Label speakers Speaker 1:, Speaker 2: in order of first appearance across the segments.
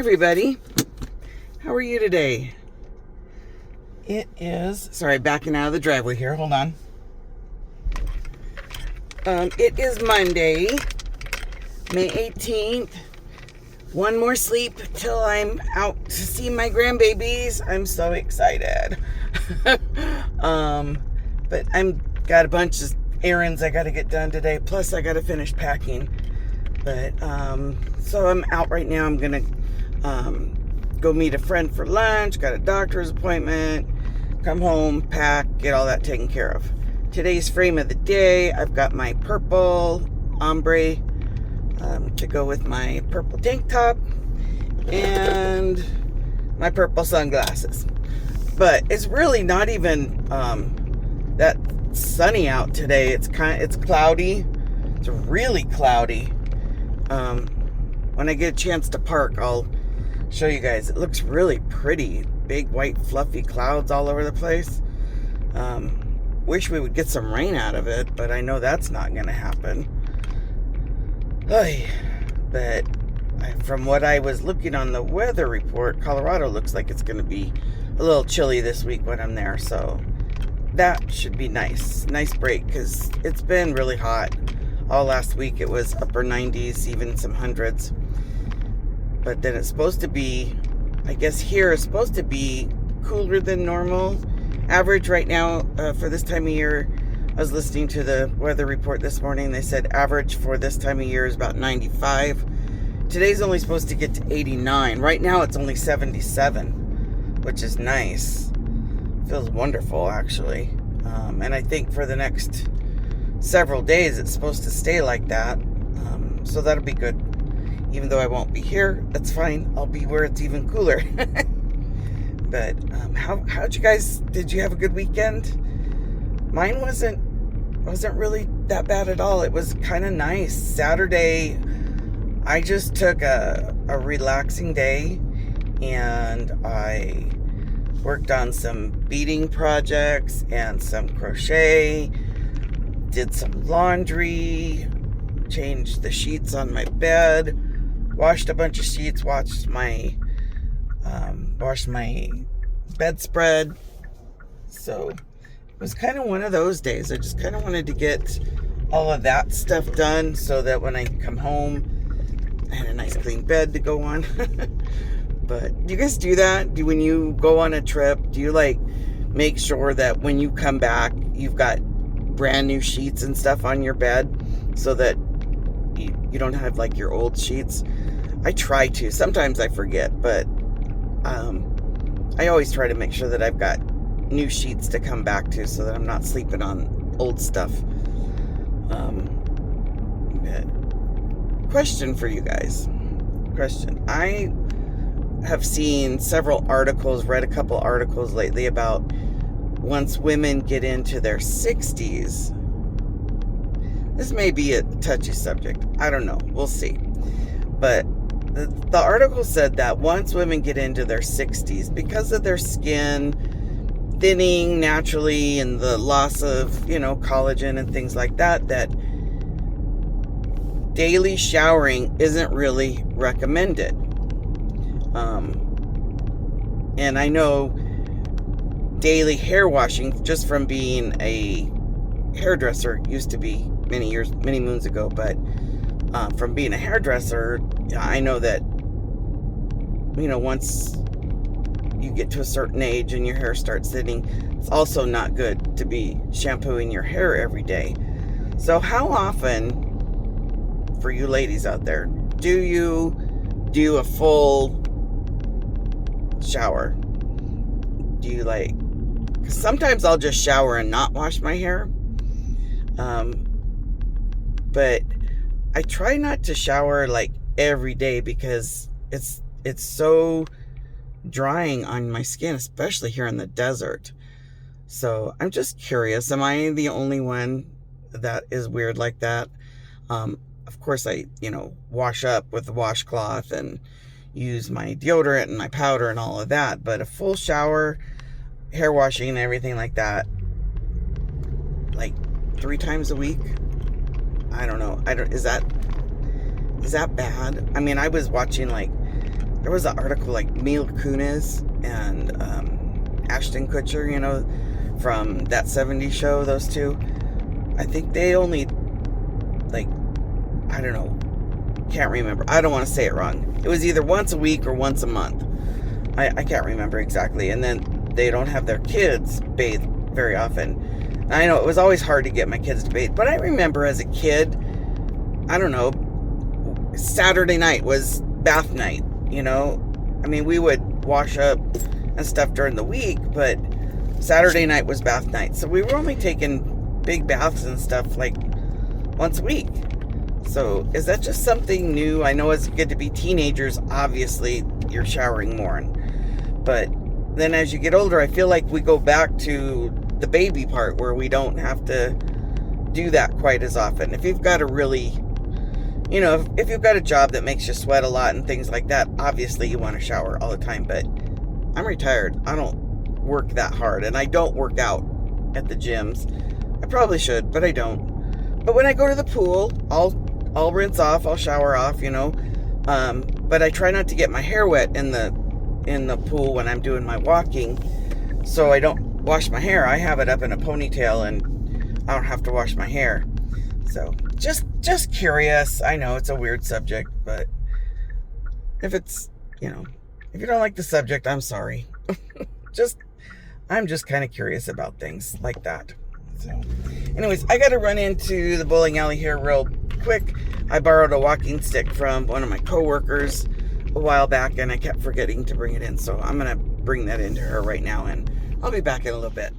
Speaker 1: everybody. How are you today? It is, sorry, backing out of the driveway here. Hold on. It is Monday, May 18th. One more sleep till I'm out to see my grandbabies. I'm so excited. But I'm got a bunch of errands I got to get done today. Plus I got to finish packing. But, so I'm out right now. I'm going to, go meet a friend for lunch. Got a doctor's appointment. Come home, pack, get all that taken care of. Today's frame of the day, I've got my purple ombre to go with my purple tank top and my purple sunglasses. But it's really not even that sunny out today. It's cloudy. It's really cloudy. When I get a chance to park, I'll show you guys. It looks really pretty. Big white fluffy clouds all over the place. Wish we would get some rain out of it, but I know that's not going to happen. But from what I was looking on the weather report, Colorado looks like it's going to be a little chilly this week when I'm there. So that should be nice. Nice break, because it's been really hot. All last week it was upper 90s, even some hundreds. But then it's supposed to be, I guess here it's supposed to be cooler than normal. Average right now for this time of year, I was listening to the weather report this morning. They said average for this time of year is about 95. Today's only supposed to get to 89. Right now it's only 77, which is nice. Feels wonderful, actually. And I think for the next several days it's supposed to stay like that. So that'll be good. Even though I won't be here, that's fine. I'll be where it's even cooler. But how'd you guys, did you have a good weekend? Mine wasn't really that bad at all. It was kind of nice. Saturday, I just took a relaxing day, and I worked on some beading projects and some crochet, did some laundry, changed the sheets on my bed, washed a bunch of sheets, washed my bedspread. So it was kind of one of those days. I just kind of wanted to get all of that stuff done so that when I come home, I had a nice clean bed to go on. But do you guys do that? When you go on a trip, do you like make sure that when you come back, you've got brand new sheets and stuff on your bed so that you don't have like your old sheets? I try to. Sometimes I forget, but I always try to make sure that I've got new sheets to come back to so that I'm not sleeping on old stuff. Question for you guys. Question. I have seen several articles, read a couple articles lately about once women get into their 60s. This may be a touchy subject. I don't know. We'll see. But the article said that once women get into their 60s, because of their skin thinning naturally and the loss of, collagen and things like that, that daily showering isn't really recommended. And I know daily hair washing, just from being a hairdresser, used to be many moons ago, but from being a hairdresser, I know that, once you get to a certain age and your hair starts thinning, it's also not good to be shampooing your hair every day. So how often, for you ladies out there, do you do a full shower? Do you cause sometimes I'll just shower and not wash my hair. But I try not to shower every day because it's so drying on my skin, especially here in the desert. So I'm just curious, am I the only one that is weird like that? Of course I, wash up with the washcloth and use my deodorant and my powder and all of that, but a full shower, hair washing and everything like that, 3 times a week, I don't know. Is that bad? I mean, I was watching there was an article like Mila Kunis and Ashton Kutcher, you know, from that 70s show, those two. I think they only, like, I don't know, can't remember. I don't want to say it wrong. It was either once a week or once a month. I can't remember exactly. And then they don't have their kids bathe very often. And I know it was always hard to get my kids to bathe, but I remember as a kid, I don't know, Saturday night was bath night, you know. I mean, we would wash up and stuff during the week, but Saturday night was bath night. So we were only taking big baths and stuff like once a week. So is that just something new? I know as you get to be teenagers, obviously you're showering more. But then as you get older, I feel like we go back to the baby part where we don't have to do that quite as often. If you've got a really, you know, if you've got a job that makes you sweat a lot and things like that, obviously you want to shower all the time. But I'm retired. I don't work that hard, and I don't work out at the gyms. I probably should, but I don't. But when I go to the pool, I'll rinse off, I'll shower off, you know. But I try not to get my hair wet in the pool when I'm doing my walking, so I don't wash my hair. I have it up in a ponytail, and I don't have to wash my hair. So just curious. I know it's a weird subject, but if it's, you know, if you don't like the subject, I'm sorry. I'm just kind of curious about things like that. So anyways, I got to run into the bowling alley here real quick. I borrowed a walking stick from one of my coworkers a while back, and I kept forgetting to bring it in. So I'm going to bring that into her right now, and I'll be back in a little bit.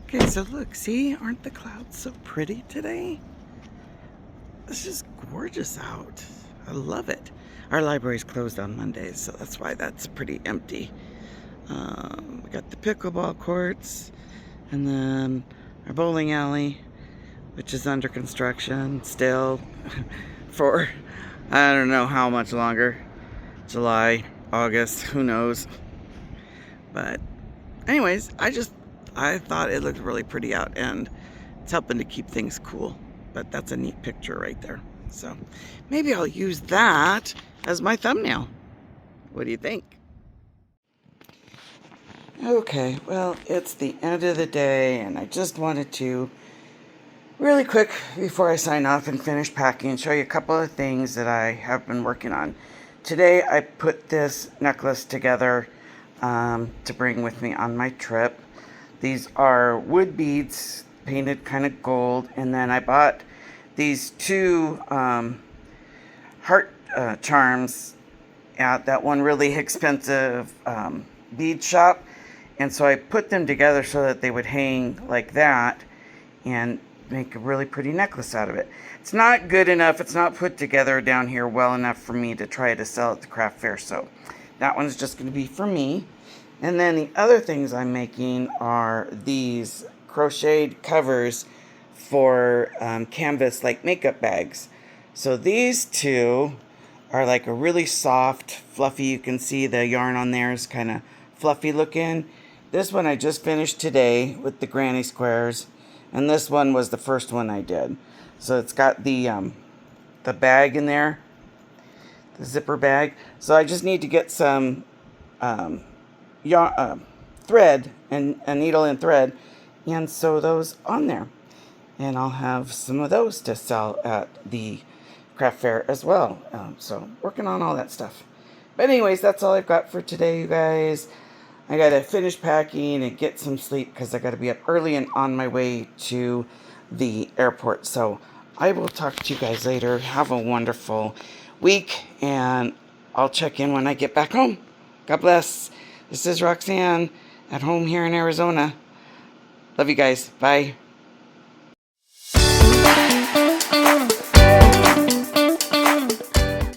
Speaker 1: Okay, so look, see, aren't the clouds so pretty today? It's just gorgeous out. I love it. Our library's closed on Mondays, so that's why that's pretty empty. We got the pickleball courts, and then our bowling alley, which is under construction still for I don't know how much longer. July, August, who knows. But anyways, I thought it looked really pretty out, and it's helping to keep things cool. But that's a neat picture right there. So maybe I'll use that as my thumbnail. What do you think? Okay, well, it's the end of the day, and I just wanted to really quick, before I sign off and finish packing, show you a couple of things that I have been working on. Today I put this necklace together to bring with me on my trip. These are wood beads painted kind of gold, and then I bought these two heart charms at that one really expensive bead shop, and so I put them together so that they would hang like that and make a really pretty necklace out of it. It's not good enough, it's not put together down here well enough for me to try to sell at the craft fair, so that one's just going to be for me. And then the other things I'm making are these crocheted covers for canvas, like makeup bags. So these two are like a really soft, fluffy, you can see the yarn on there is kind of fluffy looking. This one I just finished today with the granny squares, and this one was the first one I did. So it's got the bag in there, the zipper bag. So I just need to get some thread and a needle and thread and sew those on there. And I'll have some of those to sell at the craft fair as well. So working on all that stuff. But anyways, that's all I've got for today, you guys. I got to finish packing and get some sleep because I got to be up early and on my way to the airport. So I will talk to you guys later. Have a wonderful week, and I'll check in when I get back home. God bless. This is Roxanne at home here in Arizona. Love you guys. Bye.